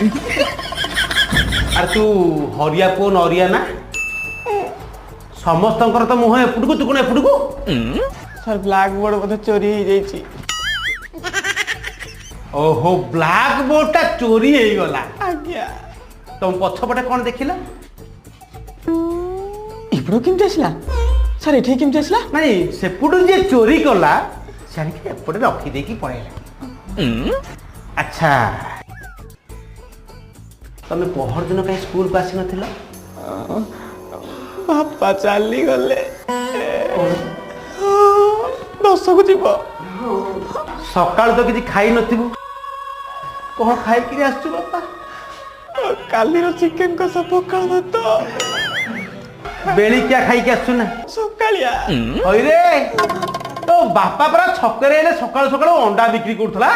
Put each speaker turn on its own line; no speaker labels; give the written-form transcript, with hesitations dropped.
अरे तू हरिया पो नरिया ना समस्त तो मुह एपटू तू कौन एपटू
सर ब्लैक बोर्ड बोधे चोरी हो जाइए।
ओहो ब्लैक बोर्ड टा चोरी हो गला।
आज्ञा
तुम पछपटे कौन देखिला
इपड़ो केमती आसला सर एठी केमती आसला
नहीं सेपटू जे चोरी कला से एपटे रखी देकी पळेला। अच्छा तमे पहर दिन कहीं स्कूल को आसी नथिला
बापा चली गले 10 को जीव
सकाल तो किसी खाई नथिबु कौन खाई कि आसछु बापा
कालीर चिकेन को सब पकाल तो
बेली क्या खाई के आसछु ना
सकालिया
होई रे तो बापा परा छकरे सकाल सकाल अंडा बिक्री करथला।